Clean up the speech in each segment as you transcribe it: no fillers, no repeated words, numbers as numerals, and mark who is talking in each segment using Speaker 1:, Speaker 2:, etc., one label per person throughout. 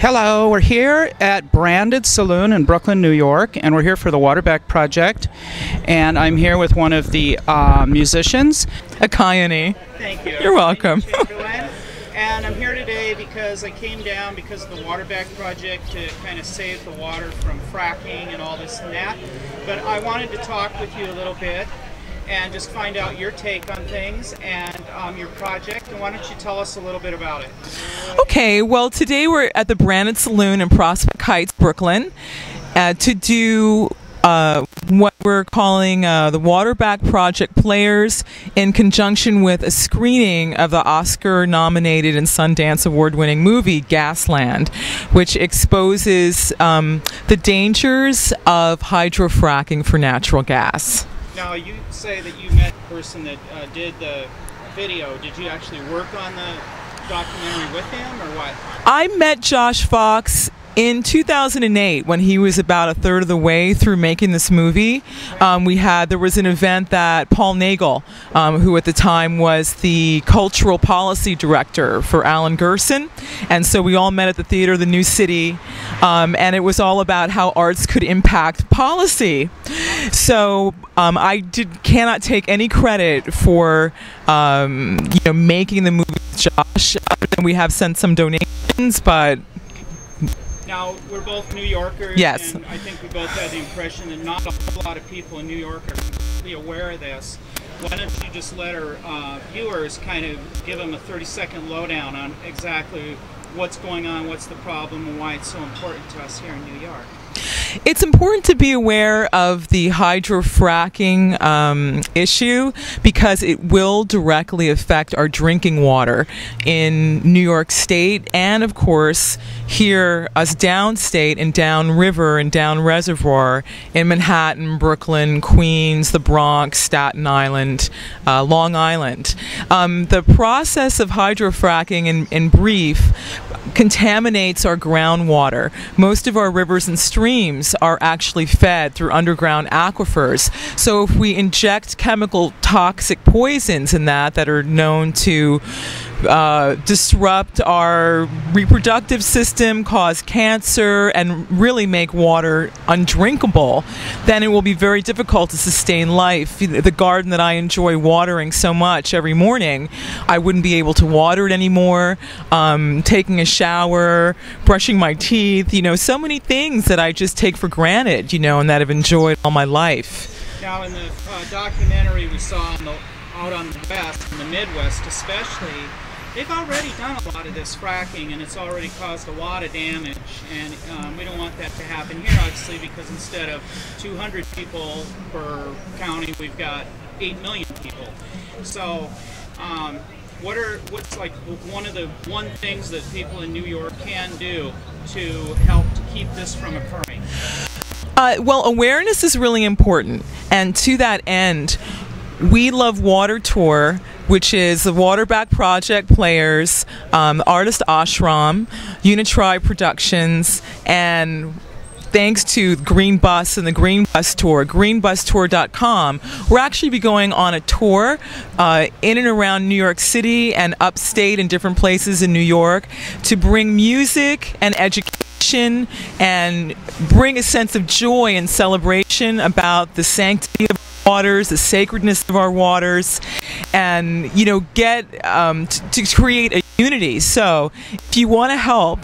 Speaker 1: Hello, we're here at Branded Saloon in Brooklyn, New York, and we're here for the Waterback Project. And I'm here with one of the musicians, Ekayani.
Speaker 2: Thank you.
Speaker 1: You're welcome.
Speaker 2: And I'm here today because I came down because of the Waterback Project to kind of save the water from fracking and all this and that. But I wanted to talk with you a little bit and just find out your take on things and your project. And why don't you tell us a little bit about it?
Speaker 3: Okay, well today we're at the Branded Saloon in Prospect Heights, Brooklyn, to do what we're calling the Waterback Project Players in conjunction with a screening of the Oscar-nominated and Sundance Award-winning movie Gasland, which exposes the dangers of hydrofracking for natural gas.
Speaker 2: Now, you say that you met the person that did the video. Did you actually work on the documentary with him, or what?
Speaker 3: I met Josh Fox in 2008 when he was about a third of the way through making this movie. There was an event that Paul Nagel, who at the time was the cultural policy director for Alan Gerson, and so we all met at the theater, the New City, and it was all about how arts could impact policy. So I cannot take any credit for making the movie with Josh, other than we have sent some donations, but.
Speaker 2: Now, we're both New Yorkers,
Speaker 3: yes,
Speaker 2: and I think we both had the impression that not a whole lot of people in New York are completely aware of this. Why don't you just let our viewers kind of give them a 30-second lowdown on exactly what's going on, what's the problem, and why it's so important to us here in New York?
Speaker 3: It's important to be aware of the hydrofracking issue because it will directly affect our drinking water in New York State, and of course here us downstate and downriver and down reservoir in Manhattan, Brooklyn, Queens, the Bronx, Staten Island, Long Island. The process of hydrofracking, in brief, contaminates our groundwater. Most of our rivers and streams are actually fed through underground aquifers. So if we inject chemical toxic poisons in that are known to disrupt our reproductive system, cause cancer, and really make water undrinkable, then it will be very difficult to sustain life. The garden that I enjoy watering so much every morning, I wouldn't be able to water it anymore. Taking a shower, brushing my teeth, so many things that I just take for granted, and that I've enjoyed all my life.
Speaker 2: Now, in the documentary we saw out on the West, in the Midwest especially, they've already done a lot of this fracking, and it's already caused a lot of damage, and we don't want that to happen here, obviously, because instead of 200 people per county, we've got 8 million people. So what's like one things that people in New York can do to help to keep this from occurring?
Speaker 3: Well, awareness is really important, and to that end, We Love Water Tour, which is the Waterback Project Players, artist Ashram, Unitribe Productions, and thanks to Green Bus and the Green Bus Tour, greenbustour.com, we're actually be going on a tour in and around New York City and upstate and different places in New York to bring music and education and bring a sense of joy and celebration about the sanctity of our waters, the sacredness of our waters, and get to create a unity. So if you want to help,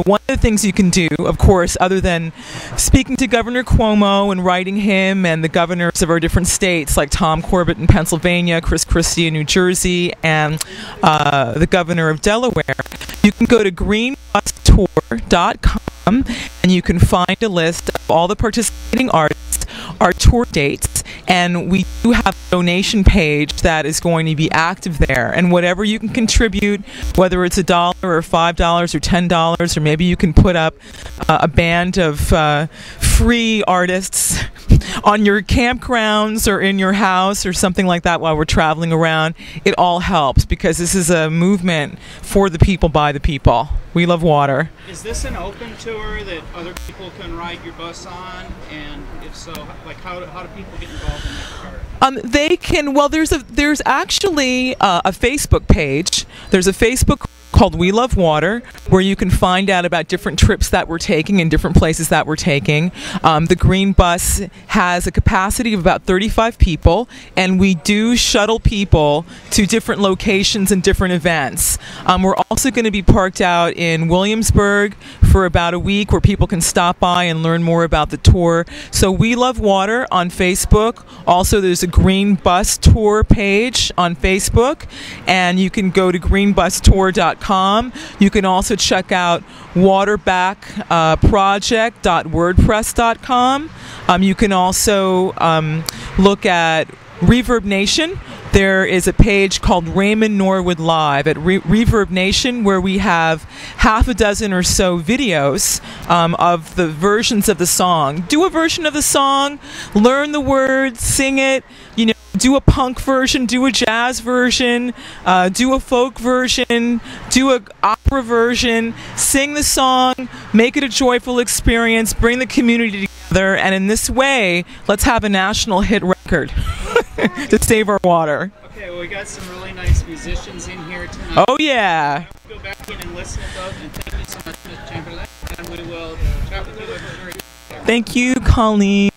Speaker 3: one of the things you can do, of course, other than speaking to Governor Cuomo and writing him and the governors of our different states, like Tom Corbett in Pennsylvania, Chris Christie in New Jersey, and the governor of Delaware, you can go to greenbustour.com and you can find a list of all the participating artists, our tour dates, and we do have a donation page that is going to be active there. And whatever you can contribute, whether it's $1 or $5 or $10, or maybe you can put up a band of free artists on your campgrounds or in your house or something like that while we're traveling around, it all helps because this is a movement for the people, by the people. We love water.
Speaker 2: Is this an open tour that other people can ride your bus on? And if so, like how do people get involved in that regard?
Speaker 3: They can. Well, there's actually a Facebook page. There's a Facebook called We Love Water, where you can find out about different trips that we're taking and different places that we're taking. The green bus has a capacity of about 35 people, and we do shuttle people to different locations and different events. We're also going to be parked out in Williamsburg for about a week, where people can stop by and learn more about the tour. So We Love Water on Facebook. Also, there's a Green Bus Tour page on Facebook, and you can go to greenbustour.com. You can also check out waterbackproject.wordpress.com. You can also look at Reverb Nation. There is a page called Raymond Norwood Live at Reverb Nation, where we have half a dozen or so videos of the versions of the song. Do a version of the song, learn the words, sing it, you know, do a punk version, do a jazz version, do a folk version, do an opera version, sing the song, make it a joyful experience, bring the community together, and in this way, let's have a national hit record to save our water.
Speaker 2: Okay, well, we got some really nice musicians in here tonight.
Speaker 3: Oh, yeah.
Speaker 2: We'll go back in and listen to those, and thank you so much, Ms. Chamberlain, and we will chat with you later.
Speaker 3: Thank you, Colleen.